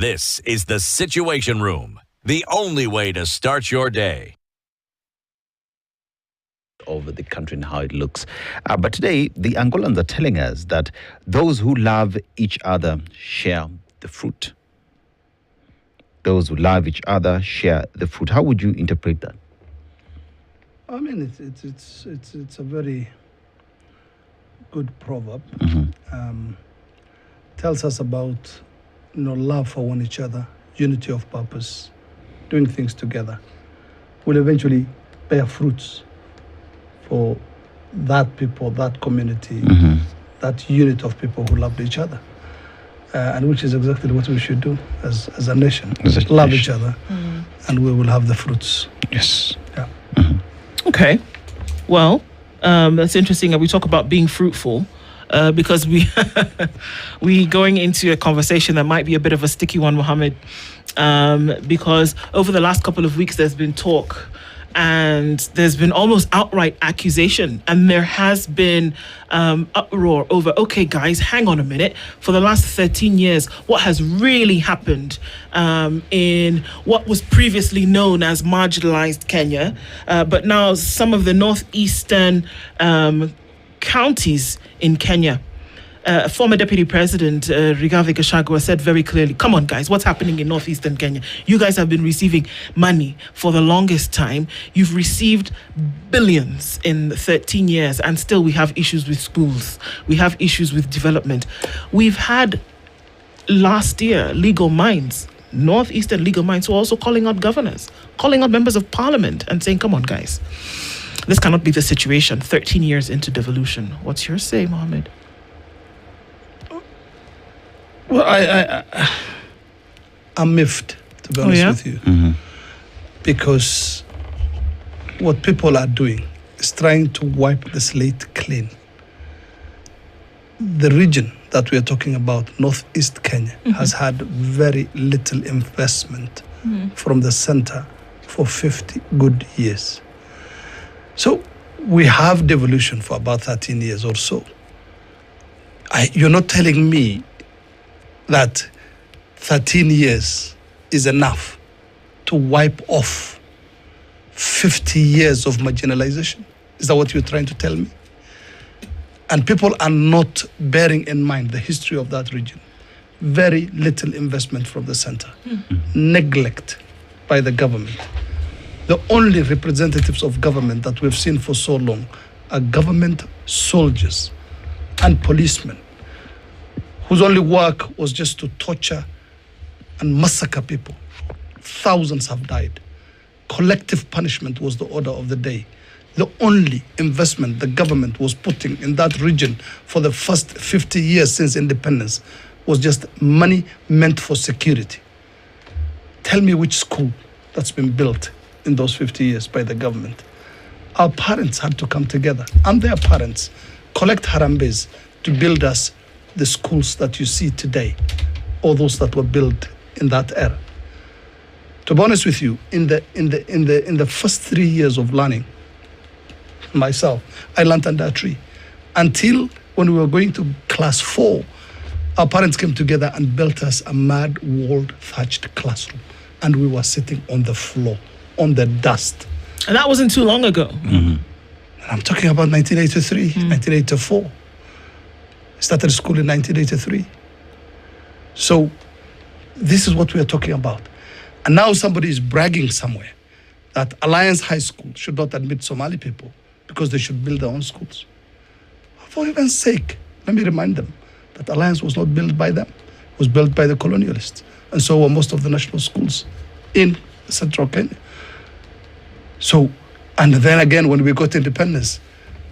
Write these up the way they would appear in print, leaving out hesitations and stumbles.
This is the Situation Room, the only way to start your day. Over the country and how it looks. But today, the Angolans are telling us that those who love each other share the fruit. Those who love each other share the fruit. How would you interpret that? I mean, it's a very good proverb. Tells us about love for one each other, unity of purpose, doing things together will eventually bear fruits for that people, that community, that unit of people who love each other. And which is exactly what we should do as a nation. Love each other, and we will have the fruits. Yes. Yeah. Okay. Well, that's interesting. And we talk about being fruitful because we going into a conversation that might be a bit of a sticky one, Mohammed, because over the last couple of weeks there's been talk and there's been almost outright accusation, and there has been uproar over, okay, guys, hang on a minute. For the last 13 years, what has really happened in what was previously known as marginalized Kenya, but now some of the northeastern counties in Kenya. Former Deputy President Rigathi Gachagua said very clearly, come on guys, what's happening in northeastern Kenya? You guys have been receiving money for the longest time. You've received billions in 13 years, and still we have issues with schools. We have issues with development. We've had last year legal minds, northeastern legal minds, who are also calling out governors, calling out members of parliament and saying, come on guys, this cannot be the situation 13 years into devolution. What's your say, Mohammed? Well, I'm miffed, to be honest with you, because what people are doing is trying to wipe the slate clean. The region that we are talking about, northeast Kenya, has had very little investment from the center for 50 good years. So we have devolution for about 13 years or so. You're not telling me that 13 years is enough to wipe off 50 years of marginalization? Is that what you're trying to tell me? And people are not bearing in mind the history of that region. Very little investment from the center. Neglect by the government. The only representatives of government that we've seen for so long are government soldiers and policemen, whose only work was just to torture and massacre people. Thousands have died. Collective punishment was the order of the day. The only investment the government was putting in that region for the first 50 years since independence was just money meant for security. Tell me which school that's been built in those 50 years by the government. Our parents had to come together, and their parents, collect harambes to build us the schools that you see today, or those that were built in that era. To be honest with you, in the first 3 years of learning, myself, I learned under a tree. Until when we were going to class 4, our parents came together and built us a mud walled thatched classroom, and we were sitting on the floor, on the dust. And that wasn't too long ago. I'm talking about 1983, 1984. Started school in 1983. So this is what we are talking about. And now somebody is bragging somewhere that Alliance High School should not admit Somali people because they should build their own schools. For heaven's sake, let me remind them that Alliance was not built by them. It was built by the colonialists. And so were most of the national schools in central Kenya. So, and then again, when we got independence,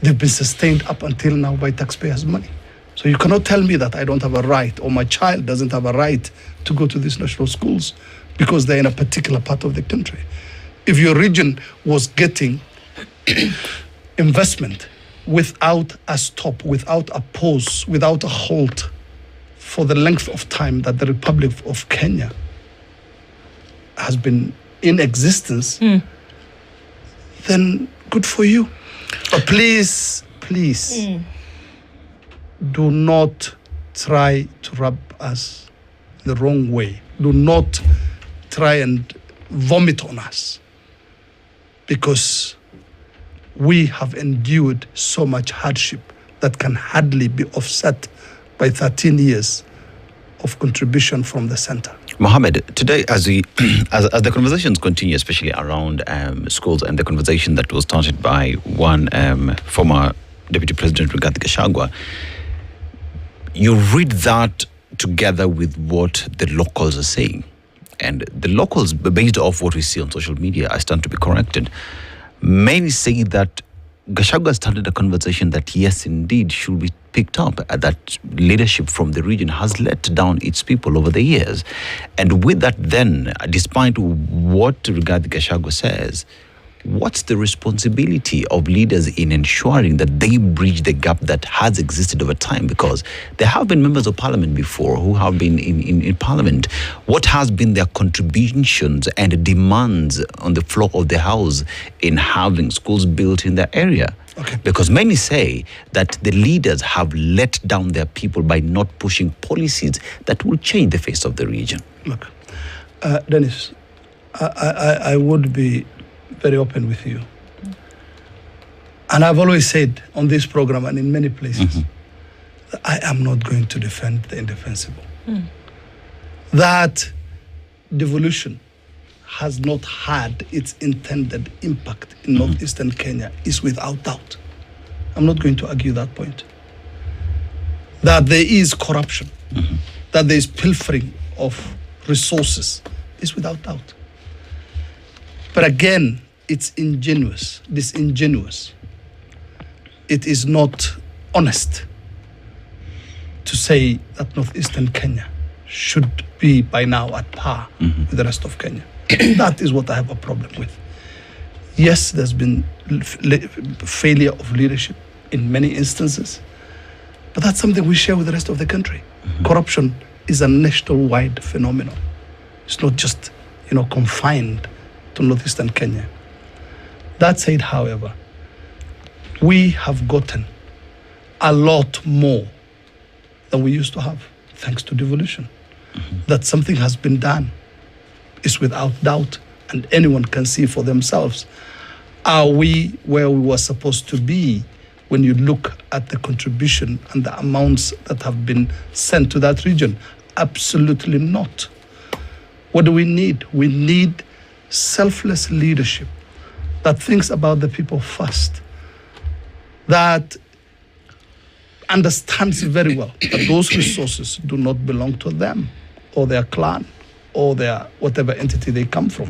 they've been sustained up until now by taxpayers' money. So you cannot tell me that I don't have a right, or my child doesn't have a right to go to these national schools because they're in a particular part of the country. If your region was getting investment without a stop, without a pause, without a halt for the length of time that the Republic of Kenya has been in existence, then good for you. But please, do not try to rub us the wrong way. Do not try and vomit on us, because we have endured so much hardship that can hardly be offset by 13 years of contribution from the center. Mohammed, today, as the conversations continue, especially around schools, and the conversation that was started by one former Deputy President Rigathi Gachagua, you read that together with what the locals are saying. And the locals, based off what we see on social media, I stand to be corrected, many say that Gachagua started a conversation that, yes, indeed, should be picked up, that leadership from the region has let down its people over the years. And with that then, despite what Rigathi Gachagua says, what's the responsibility of leaders in ensuring that they bridge the gap that has existed over time? Because there have been members of parliament before who have been in parliament. What has been their contributions and demands on the floor of the house in having schools built in their area? Okay. Because many say that the leaders have let down their people by not pushing policies that will change the face of the region. Look, Dennis, I would be very open with you. And I've always said on this program and in many places, that I am not going to defend the indefensible. That devolution has not had its intended impact in northeastern Kenya is without doubt. I'm not going to argue that point. That there is corruption, that there is pilfering of resources is without doubt. But again, it's disingenuous. It is not honest to say that northeastern Kenya should be by now at par with the rest of Kenya. That is what I have a problem with. Yes, there's been failure of leadership in many instances, but that's something we share with the rest of the country. Corruption is a nationwide phenomenon. It's not just, confined to northeastern Kenya. That said, however, we have gotten a lot more than we used to have, thanks to devolution. That something has been done is without doubt, and anyone can see for themselves. Are we where we were supposed to be when you look at the contribution and the amounts that have been sent to that region? Absolutely not. What do we need? We need selfless leadership that thinks about the people first, that understands very well that those resources do not belong to them or their clan or their whatever entity they come from.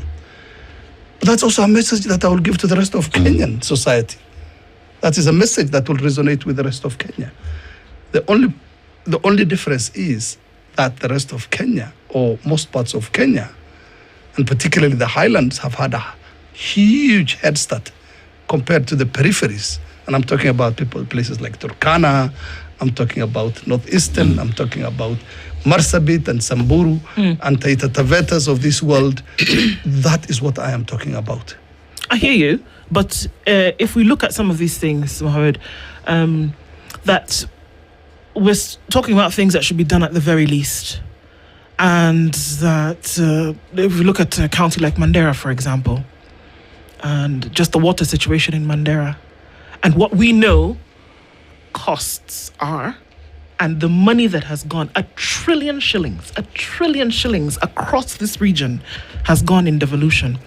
But that's also a message that I will give to the rest of Kenyan society. That is a message that will resonate with the rest of Kenya. The only difference is that the rest of Kenya, or most parts of Kenya, and particularly the highlands, have had a huge head start compared to the peripheries. And I'm talking about places like Turkana, I'm talking about Northeastern, I'm talking about Marsabit and Samburu and Taita Tavetas of this world. That is what I am talking about. I hear you, but if we look at some of these things, Mohammed, that we're talking about things that should be done at the very least. And that if we look at a county like Mandera, for example, and just the water situation in Mandera, and what we know costs are, and the money that has gone, 1 trillion shillings across this region has gone in devolution.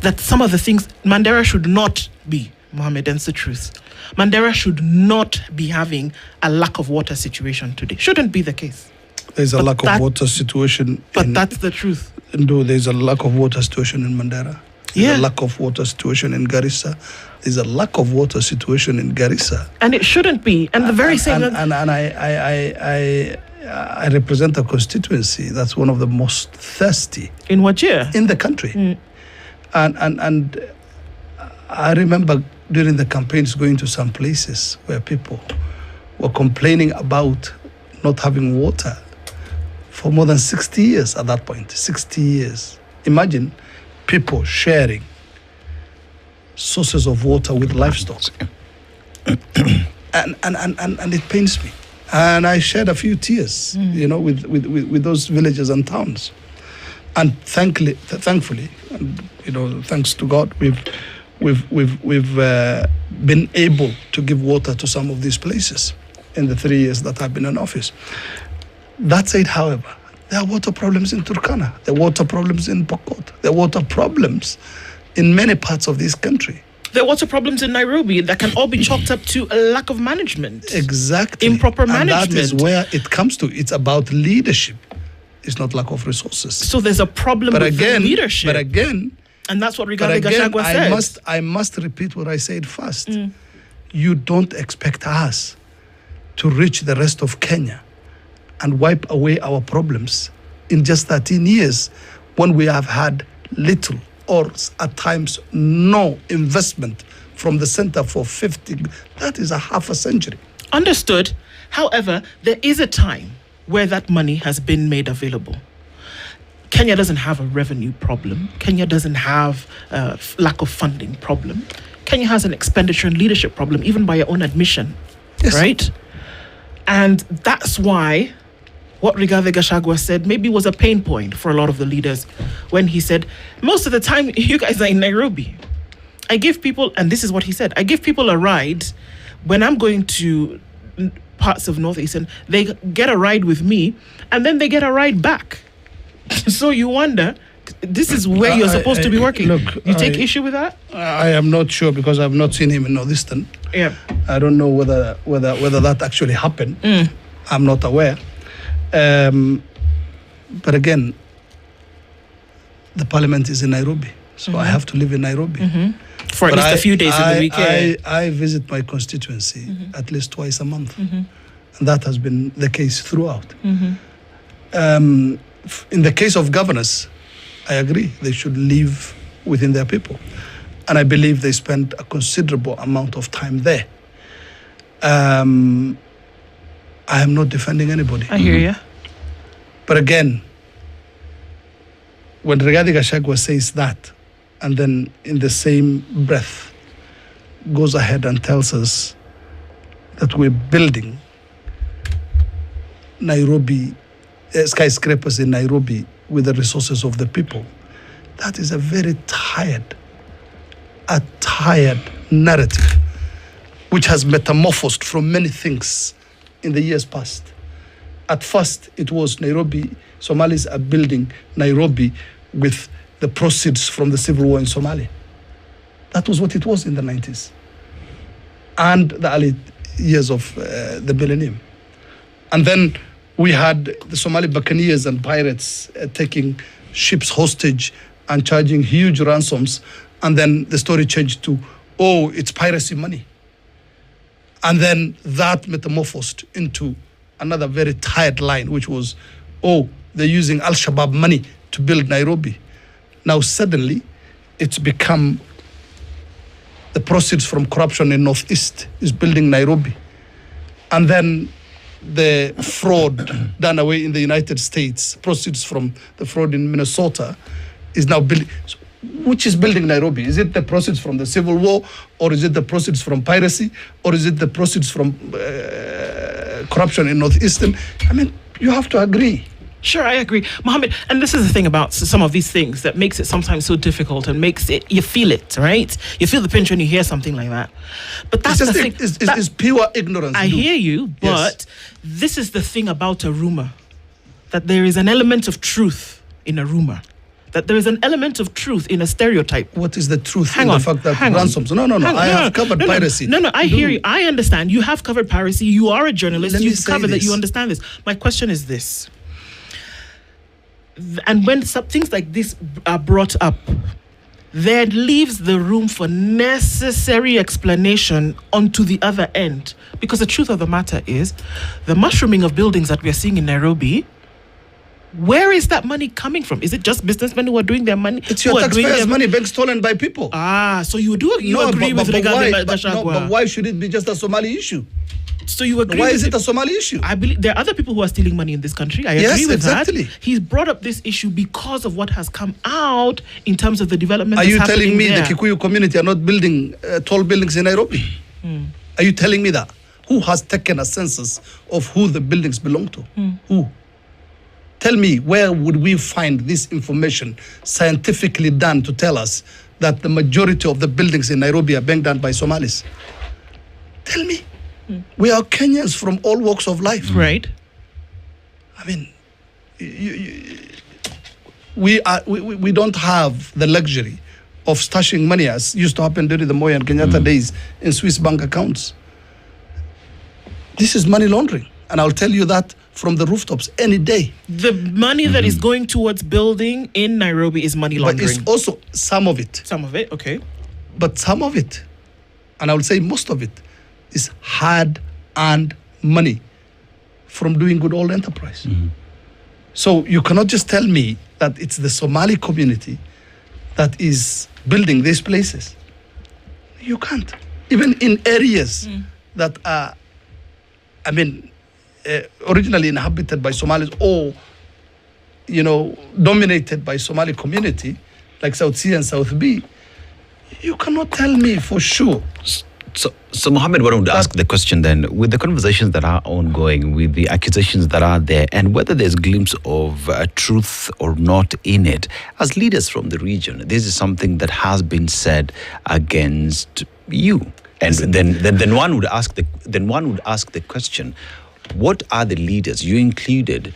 That some of the things, Mandera should not be, Mohammed, and it's the truth. Mandera should not be having a lack of water situation today. Shouldn't be the case. There's a lack of water situation. But that's the truth. No, there's a lack of water situation in Mandera. There's a lack of water situation in Garissa. There's a lack of water situation in Garissa. And it shouldn't be. And the very same... And I represent a constituency that's one of the most thirsty... In Wajir? In the country. And I remember during the campaigns going to some places where people were complaining about not having water for more than 60 years at that point. 60 years. Imagine people sharing sources of water with livestock. And it pains me. And I shed a few tears, with those villages and towns. And thankfully, and, thanks to God, we've been able to give water to some of these places in the 3 years that I've been in office. That said, however, there are water problems in Turkana, there are water problems in Pokot, there are water problems in many parts of this country. There are water problems in Nairobi that can all be chalked up to a lack of management. Exactly. Improper management. And that is where it comes to. It's about leadership. It's not lack of resources. So there's a problem with leadership. But again, and that's what Rigathi Gachagua said. I must repeat what I said first. You don't expect us to reach the rest of Kenya and wipe away our problems in just 13 years when we have had little or at times no investment from the center for 50. That is a half a century. Understood. However, there is a time where that money has been made available. Kenya doesn't have a revenue problem. Kenya doesn't have a lack of funding problem. Kenya has an expenditure and leadership problem, even by your own admission. Yes. Right? And that's why what Rigathi Gachagua said maybe was a pain point for a lot of the leaders when he said, most of the time you guys are in Nairobi. I give people, and this is what he said, I give people a ride when I'm going to parts of Northeastern, they get a ride with me and then they get a ride back. So you wonder, this is where you're supposed to be working. Look, you take issue with that? I am not sure because I've not seen him in Northeastern. Yeah. I don't know whether that actually happened. I'm not aware. But again, the parliament is in Nairobi, so I have to live in Nairobi. For at least a few days in the week. I visit my constituency at least twice a month, and that has been the case throughout. In the case of governors, I agree, they should live within their people, and I believe they spend a considerable amount of time there. I am not defending anybody. I hear you. But again, when Rigathi Gachagua says that, and then in the same breath goes ahead and tells us that we're building Nairobi, skyscrapers in Nairobi with the resources of the people, that is a very tired narrative, which has metamorphosed from many things in the years past. At first, it was Nairobi, Somalis are building Nairobi with the proceeds from the civil war in Somalia. That was what it was in the 90s and the early years of the millennium. And then we had the Somali buccaneers and pirates taking ships hostage and charging huge ransoms. And then the story changed to, oh, it's piracy money. And then that metamorphosed into another very tired line, which was, oh, they're using Al-Shabaab money to build Nairobi. Now suddenly, it's become the proceeds from corruption in Northeast is building Nairobi. And then the fraud done away in the United States, proceeds from the fraud in Minnesota, is now building. So which is building Nairobi? Is it the proceeds from the Civil War, or is it the proceeds from piracy, or is it the proceeds from corruption in Northeastern? I mean, you have to agree. Sure, I agree, Mohammed. And this is the thing about some of these things that makes it sometimes so difficult and makes it, you feel it, right? You feel the pinch when you hear something like that. But that's the thing. It's pure ignorance. I hear you, but this is the thing about a rumor, that there is an element of truth in a rumor. That there is an element of truth in a stereotype. What is the truth in the fact that ransoms? No. I have covered piracy. No, I hear you. I understand. You have covered piracy. You are a journalist. You've covered that. You understand this. My question is this. And when some things like this are brought up, there leaves the room for necessary explanation onto the other end. Because the truth of the matter is, the mushrooming of buildings that we are seeing in Nairobi, where is that money coming from? Is it just businessmen who are doing their money? It's your taxpayers' money being stolen by people. So you agree with Rigathi Gachagua? But why should it be just a Somali issue? So you agree? Why is it a Somali issue? I believe there are other people who are stealing money in this country. I agree with that. He's brought up this issue because of what has come out in terms of the development. Are you telling me the Kikuyu community are not building tall buildings in Nairobi? Are you telling me that? Who has taken a census of who the buildings belong to? Who? Tell me, where would we find this information scientifically done to tell us that the majority of the buildings in Nairobi are being done by Somalis? Tell me. We are Kenyans from all walks of life. Right. I mean, we don't have the luxury of stashing money as used to happen during the Moi and Kenyatta days in Swiss bank accounts. This is money laundering. And I'll tell you that from the rooftops any day. The money that is going towards building in Nairobi is money laundering. But it's also some of it. Some of it, okay. But some of it, and I would say most of it, is hard-earned money from doing good old enterprise. So you cannot just tell me that it's the Somali community that is building these places. You can't. Even in areas that are, originally inhabited by Somalis or, dominated by Somali community, like South C and South B, you cannot tell me for sure. So Mohammed, what I would ask the question then, with the conversations that are ongoing, with the accusations that are there, and whether there's a glimpse of truth or not in it, as leaders from the region, this is something that has been said against you. And then one would ask the question, what are the leaders, you included,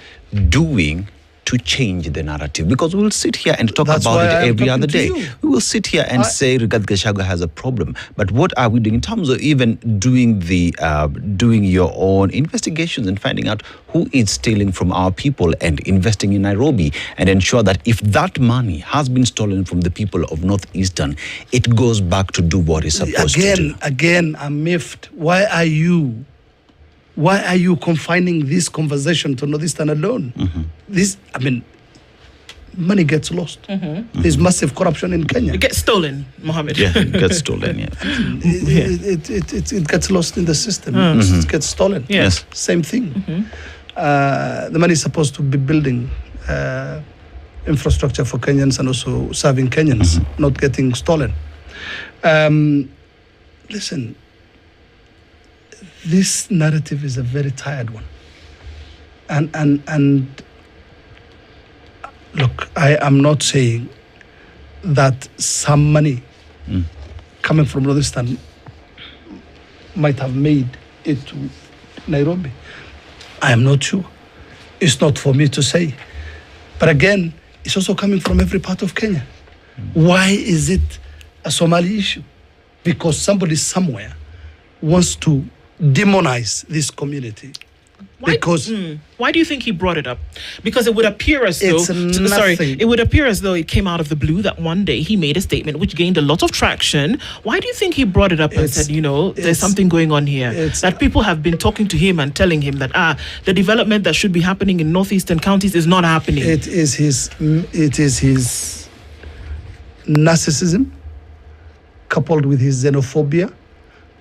doing to change the narrative? Because we'll sit here and talk about it every other day. We will sit here and say Rigathi Gachagua has a problem. But what are we doing in terms of even doing doing your own investigations and finding out who is stealing from our people and investing in Nairobi, and ensure that if that money has been stolen from the people of Northeastern, it goes back to do what it's supposed to do? Again, I'm miffed. Why are you confining this conversation to Northeastern alone? Money gets lost. There's massive corruption in Kenya. It gets stolen, Mohammed. Yeah, it gets stolen, yeah. It gets lost in the system. It gets stolen. Yes. Same thing. The money is supposed to be building infrastructure for Kenyans and also serving Kenyans, not getting stolen. Listen, this narrative is a very tired one. And look, I am not saying that some money coming from Northeastern might have made it to Nairobi. I am not sure. It's not for me to say. But again, it's also coming from every part of Kenya. Why is it a Somali issue? Because somebody somewhere wants to demonize this community. Why do you think he brought it up? Because it would appear as though it would appear as though it came out of the blue that one day he made a statement which gained a lot of traction. Why do you think he brought it up and said, there's something going on here? That people have been talking to him and telling him that the development that should be happening in northeastern counties is not happening. It is his narcissism coupled with his xenophobia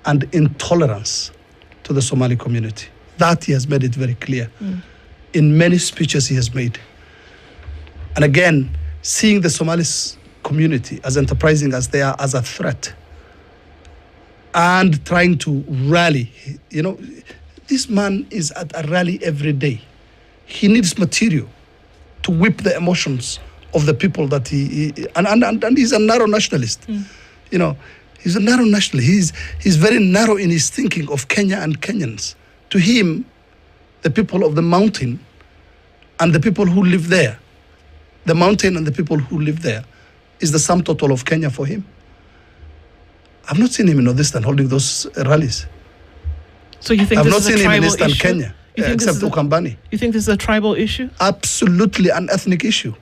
and intolerance to the Somali community. That he has made it very clear in many speeches he has made. And again, seeing the Somali community as enterprising as they are, as a threat, and trying to rally. This man is at a rally every day. He needs material to whip the emotions of the people that and he's a narrow nationalist. He's a narrow nationalist. He's very narrow in his thinking of Kenya and Kenyans. To him, the people of the mountain and the people who live there, the mountain and the people who live there, is the sum total of Kenya for him. I've not seen him in Northeastern holding those rallies. So you think I've this not is a seen him in tribal Eastern issue? Kenya, except Ukambani. You think this is a tribal issue? Absolutely an ethnic issue.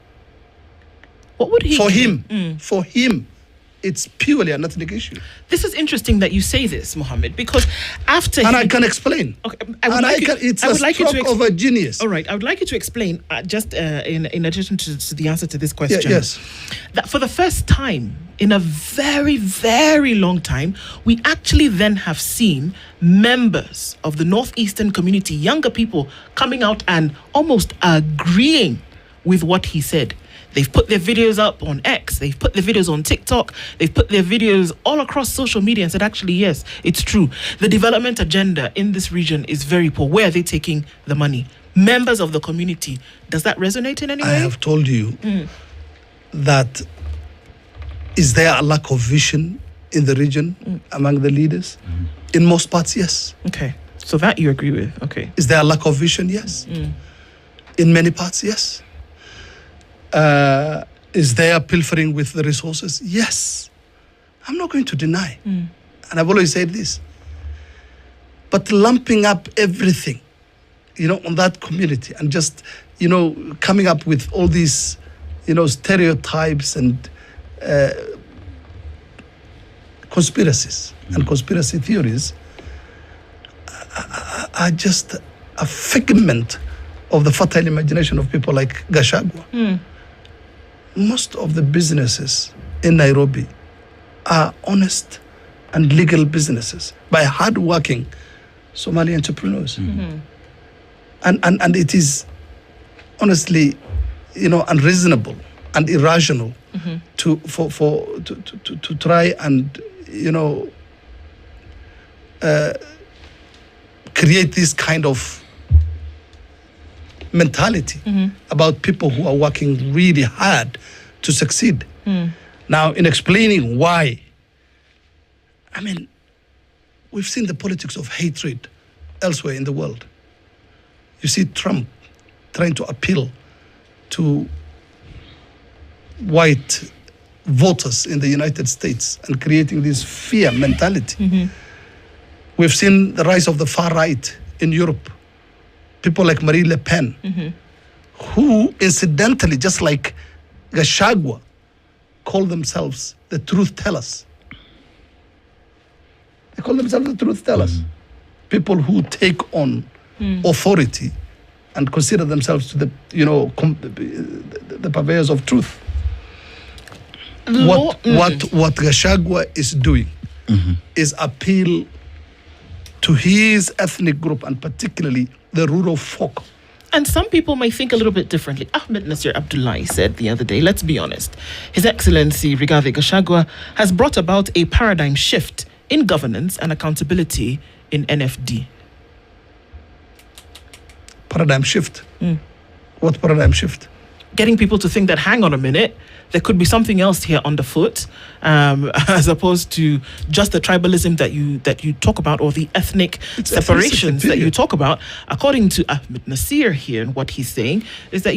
What would he For do? him, it's purely an ethnic issue. This is interesting that you say this, Mohammed, because after I can explain. Okay, It's a stroke of a genius. All right, I would like you to explain, in addition to the answer to this question. Yes. That for the first time in a very, very long time, we actually then have seen members of the Northeastern community, younger people, coming out and almost agreeing with what he said. They've put their videos up on X. They've put their videos on TikTok. They've put their videos all across social media and said, actually, yes, it's true. The development agenda in this region is very poor. Where are they taking the money? Members of the community. Does that resonate in any way? I have told you that is there a lack of vision in the region among the leaders? In most parts, yes. Okay. So that you agree with. Okay. Is there a lack of vision? Yes. In many parts, yes. Is there pilfering with the resources? Yes. I'm not going to deny. And I've always said this. But lumping up everything, on that community and just, coming up with all these, stereotypes and conspiracies and conspiracy theories are just a figment of the fertile imagination of people like Gachagua. Most of the businesses in Nairobi are honest and legal businesses by hard-working Somali entrepreneurs. And it is honestly, unreasonable and irrational to try and create this kind of mentality about people who are working really hard to succeed. Now, in explaining why, we've seen the politics of hatred elsewhere in the world. You see Trump trying to appeal to white voters in the United States and creating this fear mentality. We've seen the rise of the far right in Europe. People like Marine Le Pen, who incidentally, just like Gachagua, call themselves the truth tellers. They call themselves the truth tellers. People who take on authority and consider themselves to the purveyors of truth. What Gachagua is doing is appeal to his ethnic group and particularly the rural folk. And some people may think a little bit differently. Ahmed Nasir Abdullahi said the other day, let's be honest, His Excellency Rigathi Gachagua has brought about a paradigm shift in governance and accountability in NFD. Paradigm shift? What paradigm shift? Getting people to think that, hang on a minute, there could be something else here underfoot, as opposed to just the tribalism that you talk about, or the ethnic separations that you talk about. According to Ahmed Nasir here, and what he's saying is that,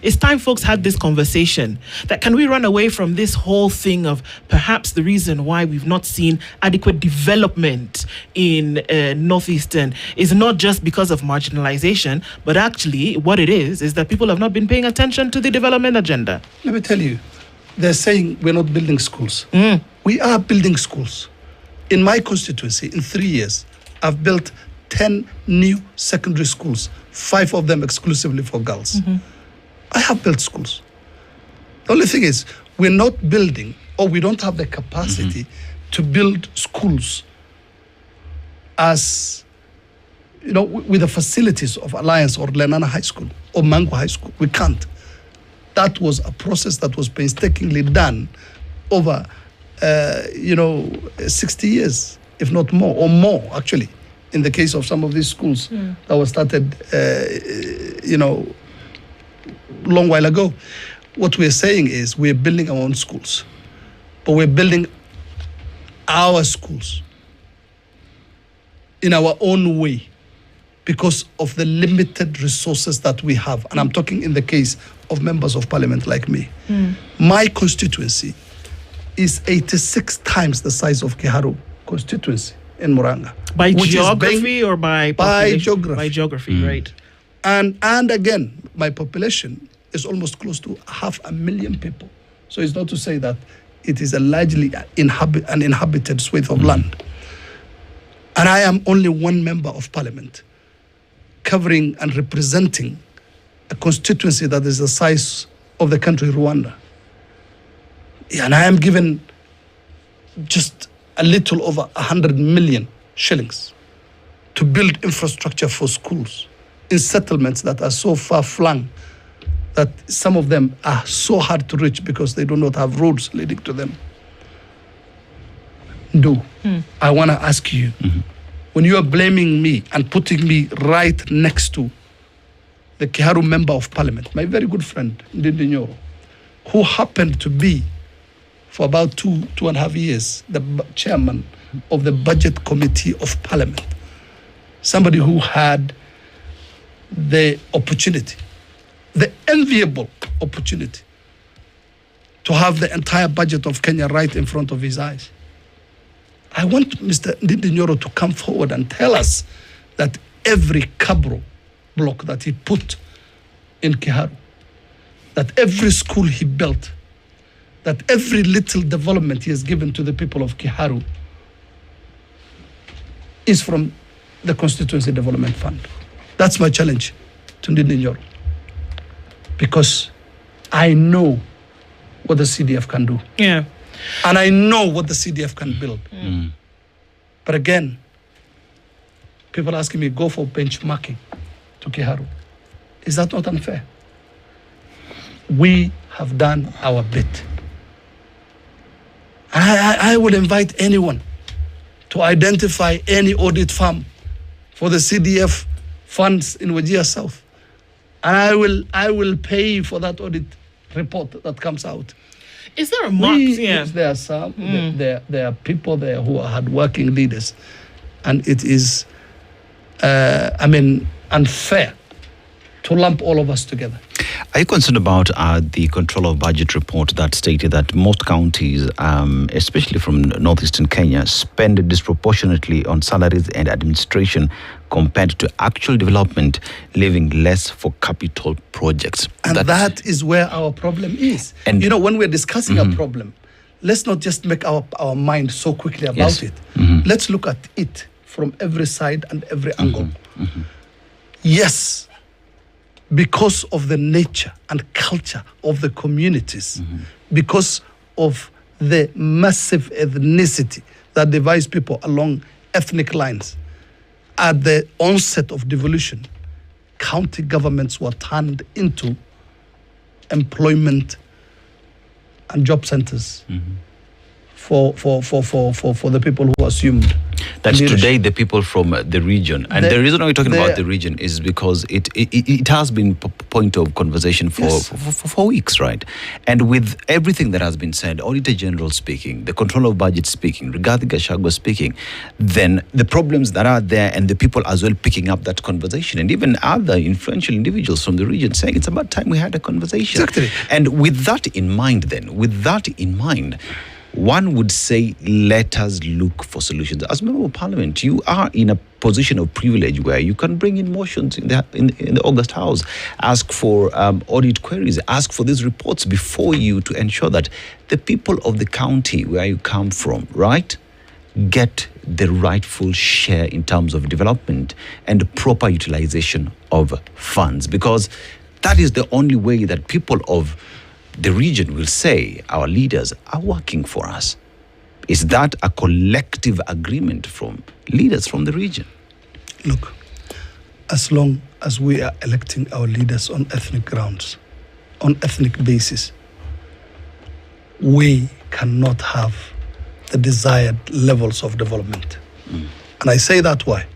it's time folks had this conversation, that can we run away from this whole thing of perhaps the reason why we've not seen adequate development in Northeastern is not just because of marginalization, but actually what it is that people have not been paying attention to the development agenda. Let me tell you, they're saying we're not building schools. We are building schools. In my constituency, in 3 years, I've built 10 new secondary schools, 5 of them exclusively for girls. I have built schools. The only thing is, we're not building, or we don't have the capacity to build schools as, with the facilities of Alliance or Lenana High School or Mango High School. We can't. That was a process that was painstakingly done over, 60 years, if not more, or more, actually, in the case of some of these schools that were started, long while ago. What we're saying is we're building our own schools, but we're building our schools in our own way, because of the limited resources that we have. And I'm talking in the case of members of parliament like me. My constituency is 86 times the size of Kiharu constituency in Muranga. By geography or by population? By geography. By geography, right. And again, my population is almost close to 500,000 people. So it's not to say that it is a largely an inhabited swathe of land. And I am only one member of parliament, covering and representing a constituency that is the size of the country Rwanda. And I am given just a little over 100 million shillings to build infrastructure for schools in settlements that are so far flung that some of them are so hard to reach because they do not have roads leading to them. I want to ask you, when you are blaming me and putting me right next to the Kiharu Member of Parliament, my very good friend, Ndindi Nyoro, who happened to be, for about 2.5 years, the chairman of the Budget Committee of Parliament, somebody who had the opportunity, the enviable opportunity, to have the entire budget of Kenya right in front of his eyes. I want Mr. Ndindi Nyoro to come forward and tell us that every Kabro block that he put in Kiharu, that every school he built, that every little development he has given to the people of Kiharu is from the Constituency Development Fund. That's my challenge to Ndindi Nyoro. Because I know what the CDF can do. Yeah. And I know what the CDF can build. But again, people asking me, go for benchmarking to Kiharu. Is that not unfair? We have done our bit. I will invite anyone to identify any audit firm for the CDF funds in Wajir South. And I will pay for that audit report that comes out. Is there a mark? Yes, there are some. There are people there who are hardworking leaders. And it is, unfair to lump all of us together. Are you concerned about the control of budget report that stated that most counties, especially from northeastern Kenya, spend disproportionately on salaries and administration compared to actual development, leaving less for capital projects? And that is where our problem is. And when we're discussing a problem, let's not just make our mind so quickly about it. Let's look at it from every side and every angle. Yes, because of the nature and culture of the communities, because of the massive ethnicity that divides people along ethnic lines. At the onset of devolution, county governments were turned into employment and job centers for the people who assumed. That's today the people from the region. And the reason why we're talking about the region is because it has been point of conversation for weeks, right? And with everything that has been said, Auditor General speaking, the Controller of Budget speaking, Rigathi Gachagua speaking, then the problems that are there and the people as well picking up that conversation, and even other influential individuals from the region saying it's about time we had a conversation. Exactly. And with that in mind, one would say, let us look for solutions. As a member of parliament, you are in a position of privilege where you can bring in motions in the August House, ask for audit queries, ask for these reports before you to ensure that the people of the county where you come from, right, get the rightful share in terms of development and proper utilization of funds. Because that is the only way that people of the region will say our leaders are working for us. Is that a collective agreement from leaders from the region? Look, as long as we are electing our leaders on ethnic grounds, on ethnic basis, we cannot have the desired levels of development. And I say that why?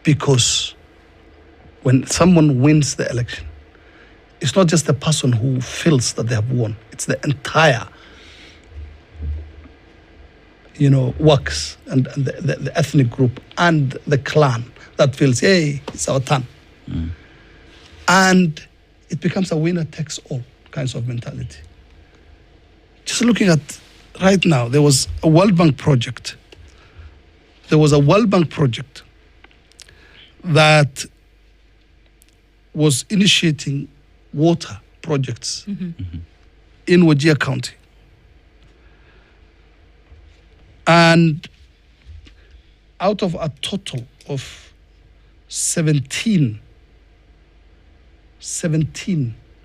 Because when someone wins the election, it's not just the person who feels that they have won. It's the entire, works and the ethnic group and the clan that feels, hey, it's our turn. And it becomes a winner takes all kinds of mentality. Just looking at right now, there was a World Bank project. That was initiating water projects in Wajir County. And out of a total of 17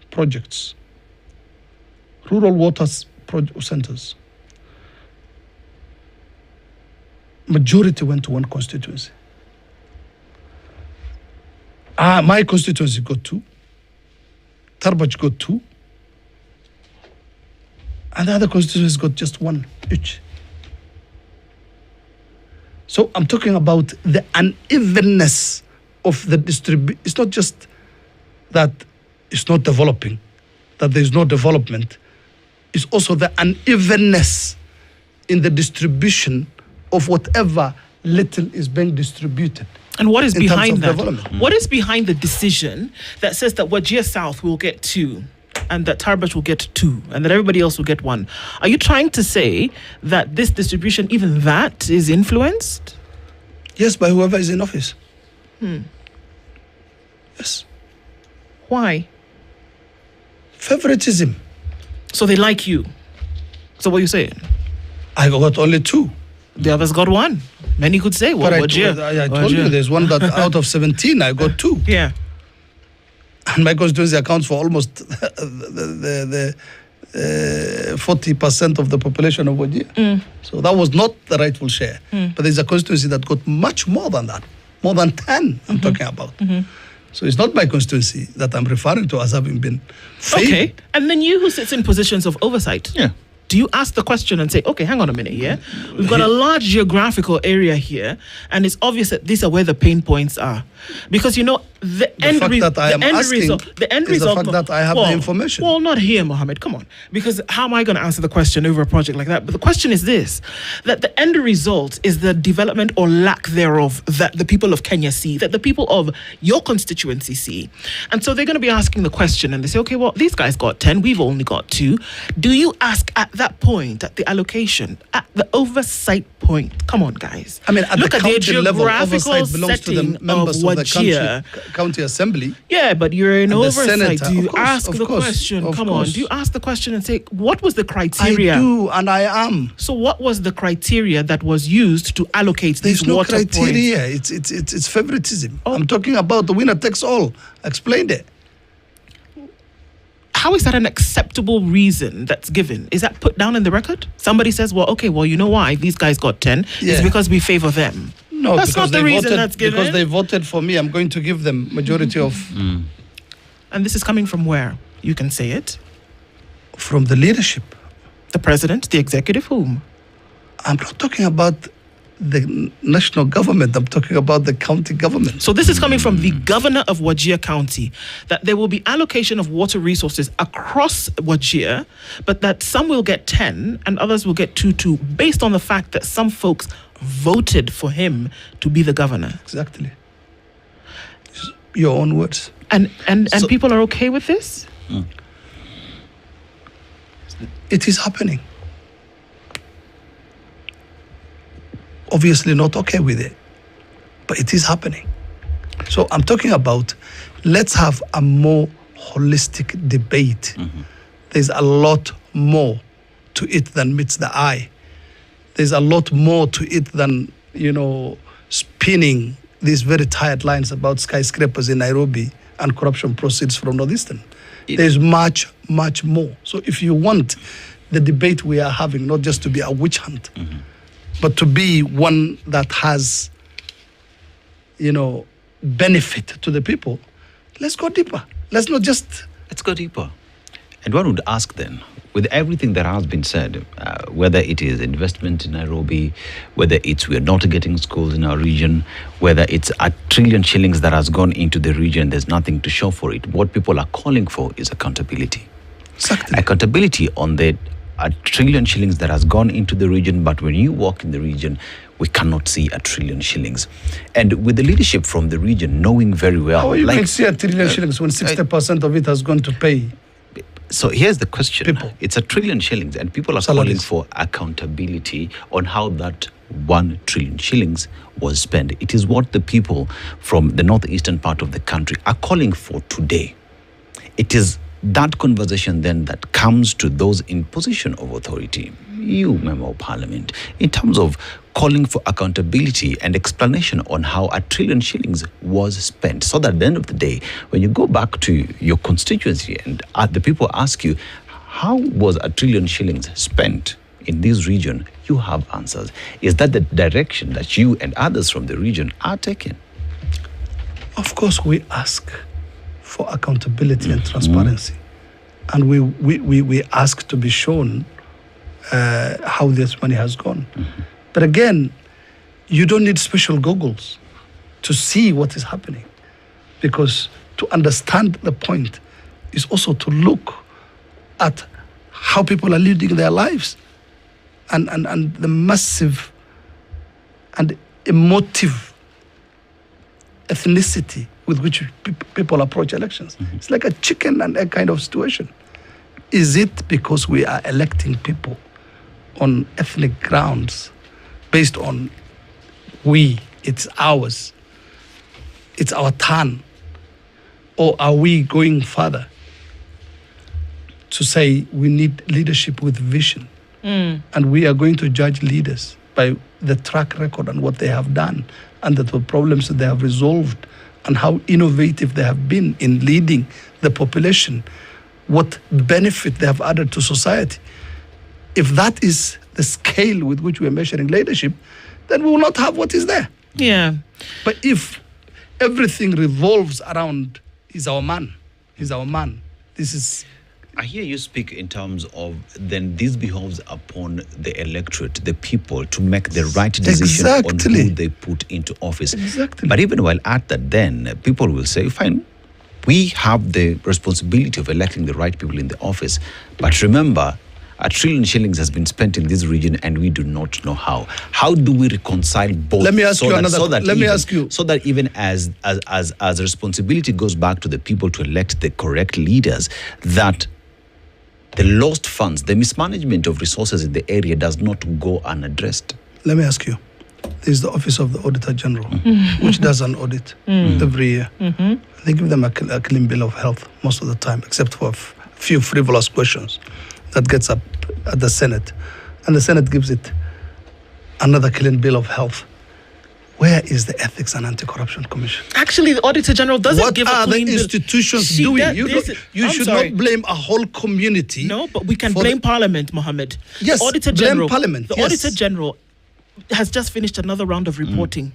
projects, rural water centers, majority went to one constituency. My constituency got 2. Tarbaj got 2. And the other constituencies got just 1 each. So I'm talking about the unevenness of the distribution. It's not just that it's not developing, that there's no development. It's also the unevenness in the distribution of whatever little is being distributed. And what is behind that? Development. What is behind the decision that says that Wajir South will get 2 and that Tarbaj will get 2 and that everybody else will get 1? Are you trying to say that this distribution, even that, is influenced? Yes, by whoever is in office. Yes. Why? Favoritism. So they like you. So what are you saying? I got only 2. The others got 1. Many could say, well, But Wajir. I told you there's one that out of 17, I got 2. Yeah. And my constituency accounts for almost the 40% of the population of Wajir. So that was not the rightful share. But there's a constituency that got much more than that. More than 10, I'm talking about. So it's not my constituency that I'm referring to as having been favored. Okay. And then you who sits in positions of oversight. Yeah. Do you ask the question and say, okay, hang on a minute here. We've got a large geographical area here, and it's obvious that these are where the pain points are. Because, you know, the end fact that I am asking the end is the result, fact that I have the information. Well, not here, Mohammed. Come on. Because how am I going to answer the question over a project like that? But the question is this, that the end result is the development or lack thereof that the people of Kenya see, that the people of your constituency see. And so they're going to be asking the question and they say, okay, well, these guys got 10, we've only got 2. Do you ask at that point, at the allocation, at the oversight point? Come on, guys. I mean, at Look the at their county level, geographical oversight belongs to the setting members of the Wajir. county assembly. Yeah, but you're in And the oversight. senator. Do you Of course, ask of the course, question? of Come on. course. Do you ask the question and say, what was the I criteria? do, and I am. So what was the criteria that was used to allocate There's these no water criteria. points? It's favoritism. Oh. I'm talking about the winner takes all. I explained it. How is that an acceptable reason that's given? Is that put down in the record? Somebody says, well, okay, well, you know why these guys got 10? It's Yeah. because we favor them. No, That's because not the they reason voted, that's given. Because they voted for me, I'm going to give them majority of And this is coming from where? You can say it. from the leadership. The president, the executive, whom? I'm not talking about the national government. I'm talking about the county government. So this is coming from the governor of Wajir County, that there will be allocation of water resources across Wajir, but that some will get 10 and others will get 2, based on the fact that some folks voted for him to be the governor. Exactly. Your own words. And So- people are okay with this? It is happening. Obviously not okay with it, but it is happening. So I'm talking about, let's have a more holistic debate. There's a lot more to it than meets the eye. There's a lot more to it than, spinning these very tired lines about skyscrapers in Nairobi and corruption proceeds from Northeastern. There's much, much more. So if you want the debate we are having, not just to be a witch hunt, but to be one that has, benefit to the people, let's go deeper. Let's not just... Let's go deeper. And one would ask then, with everything that has been said, whether it is investment in Nairobi, whether it's we're not getting schools in our region, whether it's $1 trillion shillings that has gone into the region, there's nothing to show for it. What people are calling for is accountability. Exactly. Accountability on the $1 trillion shillings that has gone into the region, but when you walk in the region, we cannot see $1 trillion shillings. And with the leadership from the region knowing very well... How you can see $1 trillion shillings when 60% of it has gone to pay? So here's the question. People. It's $1 trillion shillings, and people are Salaries. calling for accountability on how that 1 trillion shillings was spent. It is what the people from the northeastern part of the country are calling for today. It is that conversation then that comes to those in position of authority, you, Member of Parliament, in terms of calling for accountability and explanation on how $1 trillion shillings was spent, so that at the end of the day, when you go back to your constituency and the people ask you, how was $1 trillion shillings spent in this region, you have answers. Is that the direction that you and others from the region are taking? Of course, we ask for accountability and transparency. and we ask to be shown how this money has gone. But again, you don't need special goggles to see what is happening, because to understand the point is also to look at how people are leading their lives and the massive and emotive ethnicity with which people approach elections. It's like a chicken and egg kind of situation. Is it because we are electing people on ethnic grounds based on it's ours, it's our turn? Or are we going further to say we need leadership with vision? And we are going to judge leaders by the track record and what they have done and the problems that they have resolved and how innovative they have been in leading the population, what benefit they have added to society. If that is the scale with which we are measuring leadership, then we will not have what is there. Yeah. But if everything revolves around he's our man, this is... I hear you speak in terms of then this behoves upon the electorate, the people, to make the right decision on who they put into office. Exactly. But even while at that, then people will say, fine, we have the responsibility of electing the right people in the office. But remember, $1 trillion shillings has been spent in this region and we do not know how. How do we reconcile both? Let me ask you another. Let me ask you. So that even as responsibility goes back to the people to elect the correct leaders, that the lost funds, the mismanagement of resources in the area does not go unaddressed. Let me ask you. There's the Office of the Auditor General, which does an audit every year. They give them a clean bill of health most of the time, except for a few frivolous questions that gets up at the Senate. And the Senate gives it another clean bill of health. Where is the Ethics and Anti-Corruption Commission? Actually, the Auditor General doesn't give a clean bill. What are the institutions doing? You should not blame a whole community. No, but we can blame Parliament, Mohammed. Yes, Auditor blame General, Parliament. The Auditor General has just finished another round of reporting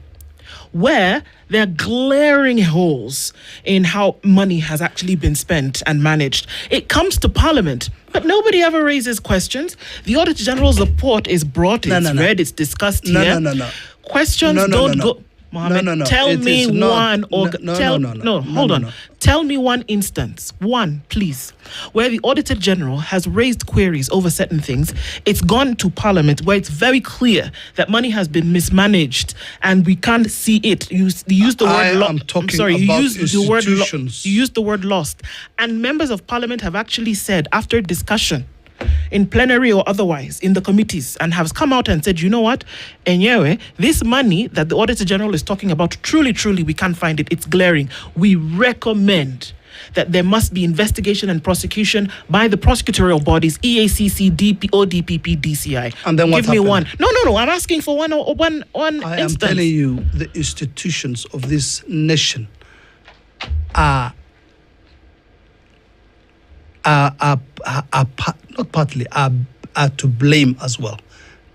where there are glaring holes in how money has actually been spent and managed. It comes to Parliament, but nobody ever raises questions. The Auditor General's report is brought, it's read, it's discussed here. No. Questions don't go. Mohammed, tell me one. Hold on. Tell me one instance, please, where the Auditor General has raised queries over certain things. It's gone to Parliament where it's very clear that money has been mismanaged and we can't see it. You used the word lost. You used the word lost. And members of Parliament have actually said, after discussion, in plenary or otherwise, in the committees, and has come out and said, you know what, anyway, this money that the Auditor General is talking about, truly, we can't find it. It's glaring. We recommend that there must be investigation and prosecution by the prosecutorial bodies, EACC, DP, ODPP, DCI. And then what Give me one. No. I'm asking for one instance. I am telling you, the institutions of this nation are to blame as well,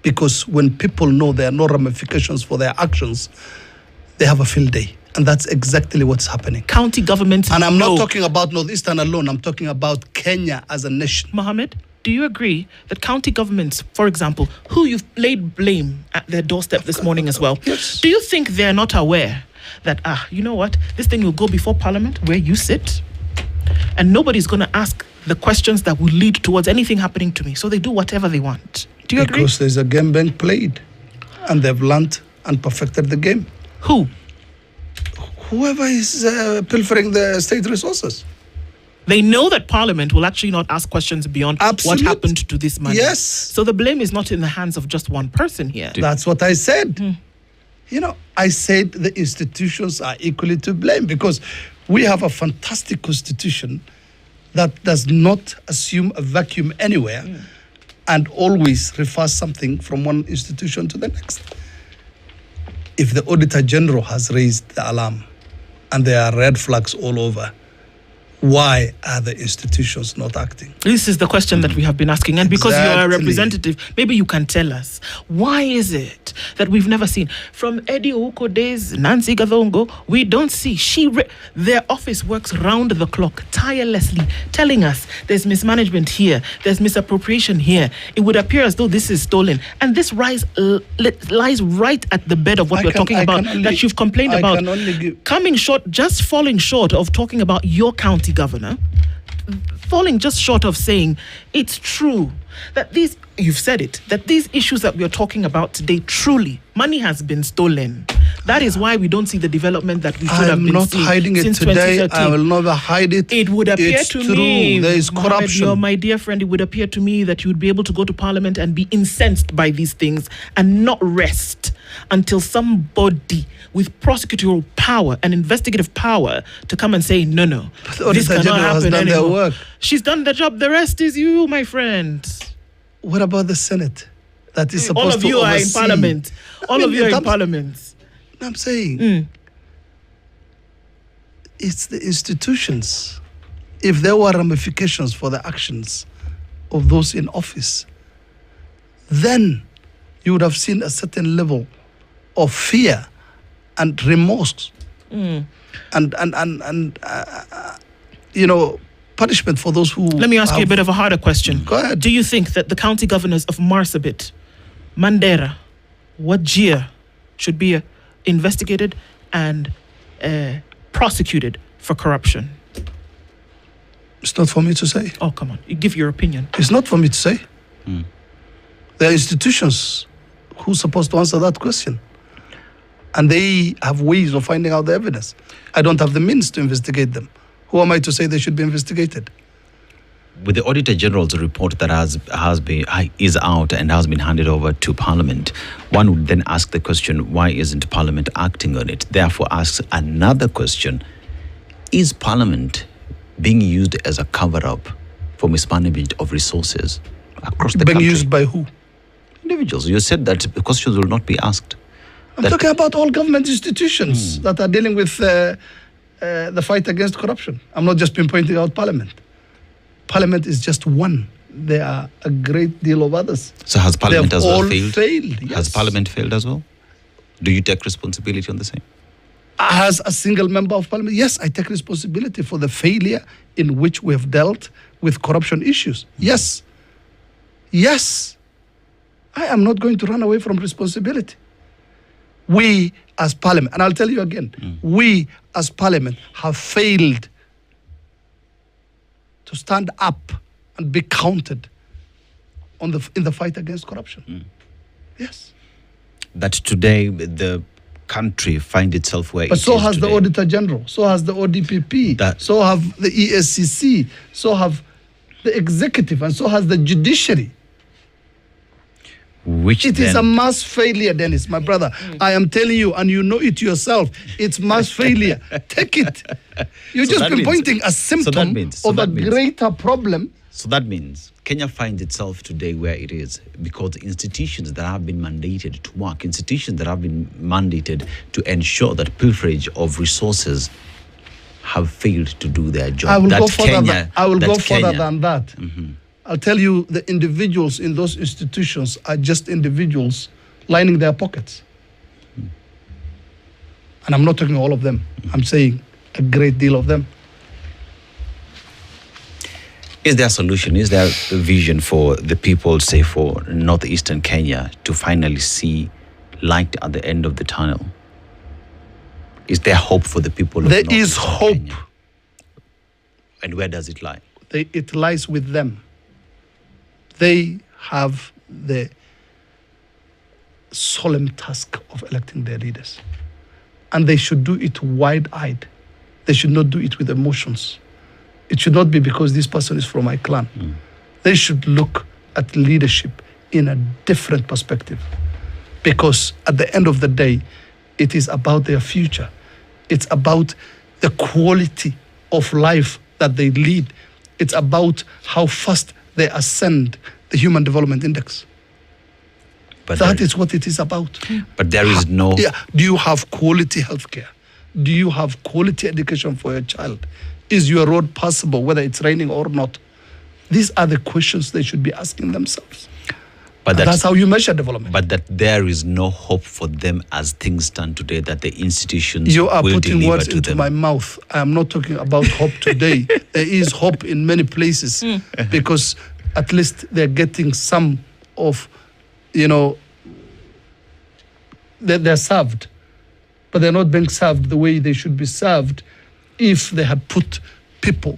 because when people know there are no ramifications for their actions, they have a field day, and that's exactly what's happening. County governments, and I'm not talking about Northeastern alone. I'm talking about Kenya as a nation. Mohammed, do you agree that county governments, for example, who you've laid blame at their doorstep this morning as well, yes, do you think they're not aware that you know what, this thing will go before Parliament where you sit, and nobody's going to ask the questions that will lead towards anything happening to me, so they do whatever they want? Do you agree? Because there's a game being played, and they've learned and perfected the game. Who? Whoever is pilfering the state resources. They know that Parliament will actually not ask questions beyond what happened to this money. Yes. So the blame is not in the hands of just one person here. That's what I said. I said the institutions are equally to blame, because we have a fantastic constitution that does not assume a vacuum anywhere and always refers something from one institution to the next. If the Auditor General has raised the alarm and there are red flags all over, Why are the institutions not acting? This is the question that we have been asking. And because you are a Exactly. representative, maybe you can tell us, why is it that we've never seen? From Eddie Ouko days, Nancy Gathongo, we don't see. Their office works round the clock, tirelessly, telling us there's mismanagement here, there's misappropriation here. It would appear as though this is stolen. And this lies right at the bed of what we're talking about, that you've complained about. Falling short of talking about your county governor, falling just short of saying it's true that you've said it, that these issues that we are talking about today, truly, money has been stolen. That is why we don't see the development that we should have been seeing. I'm not hiding it today. I will never hide it. It would appear to me, there is corruption. You're my dear friend, it would appear to me that you would be able to go to Parliament and be incensed by these things and not rest until somebody with prosecutorial power and investigative power to come and say, no, this cannot happen anymore. She's done the job. The rest is you, my friend. What about the Senate? That is supposed all of to you oversee? are in Parliament. All of you are in Parliament. I'm saying it's the institutions. If there were ramifications for the actions of those in office, then you would have seen a certain level of fear and remorse and punishment for those who... Let me ask you a bit of a harder question. Go ahead. Do you think that the county governors of Marsabit, Mandera, Wajir should be investigated and prosecuted for corruption? It's not for me to say. Oh, come on. You give your opinion. It's not for me to say. There are institutions who are supposed to answer that question. And they have ways of finding out the evidence. I don't have the means to investigate them. Who am I to say they should be investigated? With the Auditor General's report that is out and has been handed over to Parliament, one would then ask the question, why isn't Parliament acting on it? Therefore asks another question, is Parliament being used as a cover-up for mismanagement of resources across the country? Being used by who? Individuals. You said that the questions will not be asked. I'm talking about all government institutions that are dealing with the fight against corruption. I'm not just pinpointing out Parliament. Parliament is just one. There are a great deal of others. So has Parliament as well failed? Yes. Has Parliament failed as well? Do you take responsibility on the same? As a single member of Parliament, yes, I take responsibility for the failure in which we have dealt with corruption issues. Yes. Yes. I am not going to run away from responsibility. We as Parliament, and I'll tell you again, we as Parliament have failed to stand up and be counted in the fight against corruption. Yes. That today the country finds itself where but it is so has today. the Auditor General, so has the ODPP, so have the ESCC, so have the executive, and so has the judiciary. It is a mass failure, Dennis, my brother. I am telling you, and you know it yourself. It's mass failure. Take it. You're just pinpointing a symptom of a greater problem. So that means Kenya finds itself today where it is because institutions that have been mandated to work, institutions that have been mandated to ensure that pilferage of resources have failed to do their job. I will go further than that. Mm-hmm. I'll tell you, the individuals in those institutions are just individuals lining their pockets. And I'm not talking all of them. I'm saying a great deal of them. Is there a solution? Is there a vision for the people, say for northeastern Kenya, to finally see light at the end of the tunnel? Is there hope for the people of There is hope. Kenya? And where does it lie? It lies with them. They have the solemn task of electing their leaders. And they should do it wide-eyed. They should not do it with emotions. It should not be because this person is from my clan. They should look at leadership in a different perspective. Because at the end of the day, it is about their future. It's about the quality of life that they lead. It's about how fast they ascend the Human Development Index. But that is what it is about. But there is no... Do you have quality healthcare? Do you have quality education for your child? Is your road passable, whether it's raining or not? These are the questions they should be asking themselves. But that's how you measure development. But that there is no hope for them as things stand today, that the institutions you are will putting words to into them. my mouth. I am not talking about hope today. There is hope in many places because at least they're getting some of, they're served. But they're not being served the way they should be served if they had put people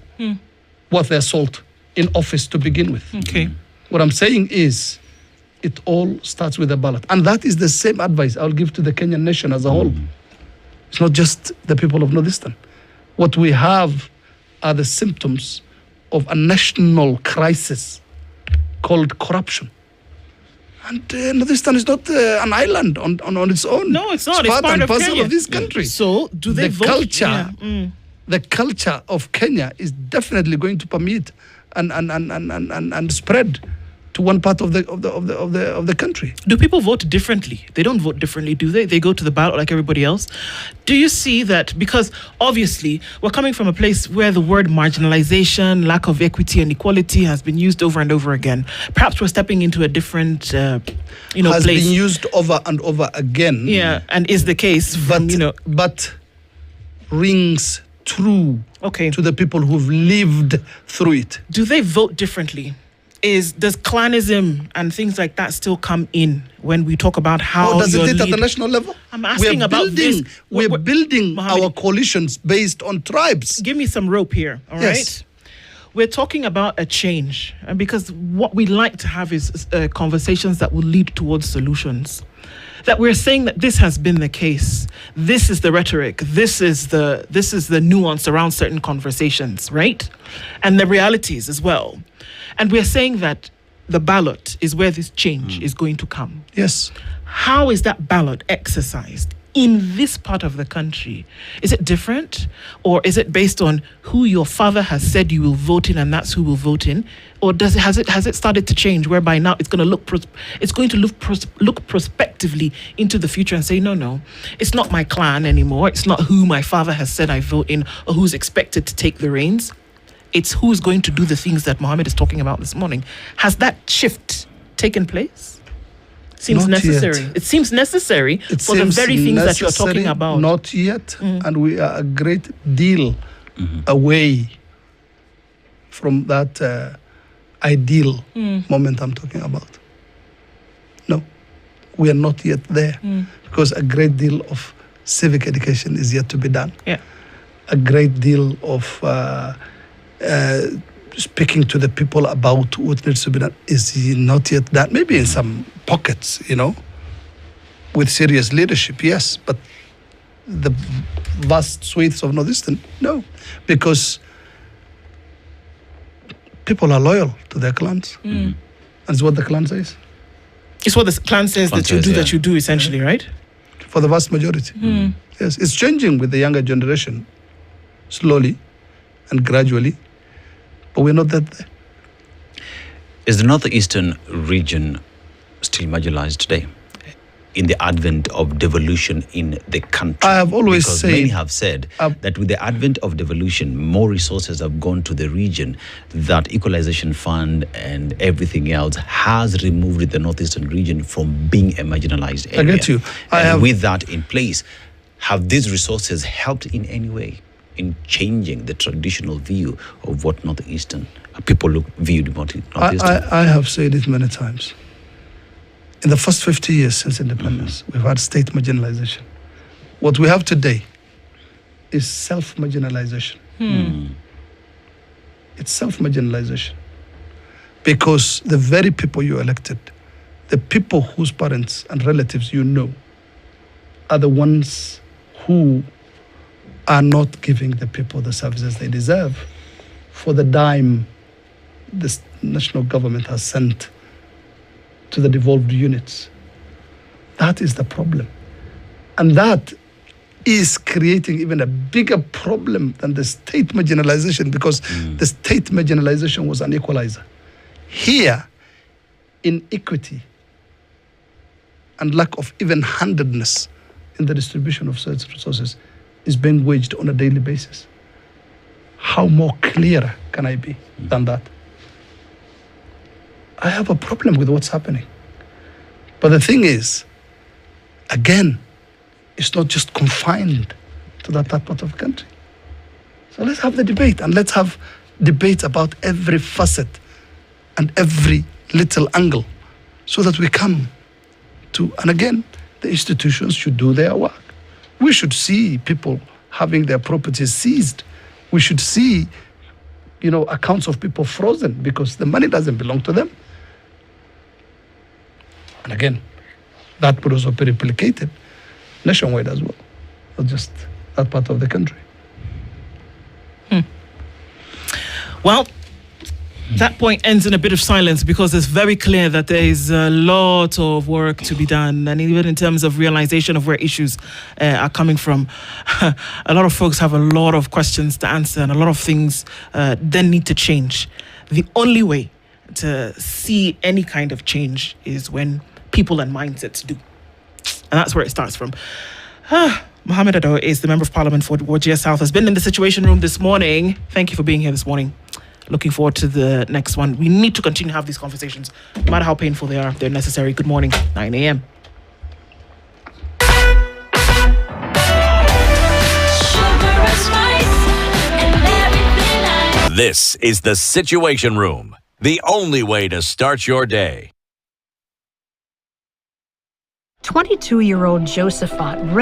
worth their salt in office to begin with. Okay. What I'm saying is, it all starts with a ballot. And that is the same advice I'll give to the Kenyan nation as a whole. It's not just the people of Northeastern. What we have are the symptoms of a national crisis called corruption. And Northeastern is not an island on its own. No, it's not. It's part part and of parcel Kenya. of this country. So, do they vote? Culture, Yeah. the culture of Kenya is definitely going to permeate and spread to one part of the country. Do people vote differently? They don't vote differently, do they? They go to the ballot like everybody else. Do you see that? Because obviously we're coming from a place where the word marginalization, lack of equity and equality has been used over and over again. Perhaps we're stepping into a different, Has place. been used over and over again. Yeah, and is the case. But rings true Okay. to the people who've lived through it. Do they vote differently? Does clanism and things like that still come in when we talk about how Or does your it at the lead- national level? I'm asking about this. We're building Mohammed, our coalitions based on tribes. give me some rope here, all right? Yes. We're talking about a change, and because what we like to have is conversations that will lead towards solutions. That we're saying that this has been the case. This is the rhetoric. This is the nuance around certain conversations, right? And the realities as well. And we're saying that the ballot is where this change is going to come. Yes. How is that ballot exercised in this part of the country? Is it different? Or is it based on who your father has said you will vote in and that's who will vote in? Or has it started to change whereby now it's going to look prospectively into the future and say, no, it's not my clan anymore. It's not who my father has said I vote in or who's expected to take the reins. It's who's going to do the things that Mohammed is talking about this morning. Has that shift taken place? Seems Not necessary. yet. It seems necessary It for the seems very things that you're necessary, talking about. Not yet. And we are a great deal away from that ideal moment I'm talking about. No, we are not yet there because a great deal of civic education is yet to be done. Yeah. A great deal of speaking to the people about what needs to be done is not yet done. Maybe in some pockets, with serious leadership, yes, but the vast swathes of Northeastern, no, because people are loyal to their clans. And it's what the clan says. It's what the clan says that you do, essentially, right? For the vast majority. Yes, it's changing with the younger generation, slowly and gradually, but we're not that there. Is the northeastern region still marginalized today in the advent of devolution in the country? I have always because said... many have said that with the advent of devolution, more resources have gone to the region, that equalization fund and everything else has removed the northeastern region from being a marginalized area. I get you. With that in place, have these resources helped in any way in changing the traditional view of what northeastern people viewed northeastern? I have said it many times. In the first 50 years since independence, we've had state marginalization. What we have today is self-marginalization. It's self-marginalization. Because the very people you elected, the people whose parents and relatives you know, are the ones who are not giving the people the services they deserve for the dime the national government has sent to the devolved units. That is the problem. And that is creating even a bigger problem than the state marginalization, because the state marginalization was an equalizer. Here, inequity and lack of even-handedness in the distribution of such resources is being waged on a daily basis. how more clearer can I be than that? I have a problem with what's happening. But the thing is, again, it's not just confined to that part of the country. So let's have the debate, and let's have debates about every facet and every little angle so that we come to, and again, the institutions should do their work. We should see people having their properties seized. We should see, accounts of people frozen because the money doesn't belong to them. And again, that would also be replicated nationwide as well, not just that part of the country. Well, that point ends in a bit of silence because it's very clear that there is a lot of work to be done. And even in terms of realization of where issues are coming from, a lot of folks have a lot of questions to answer and a lot of things then need to change. The only way to see any kind of change is when people and mindsets do. And that's where it starts from. Mohammed Ado is the Member of Parliament for Wajir South, has been in the Situation Room this morning. Thank you for being here this morning. Looking forward to the next one. We need to continue to have these conversations, no matter how painful they are. They're necessary. Good morning, 9 a.m. This is the Situation Room, the only way to start your day. 22-year-old Josephat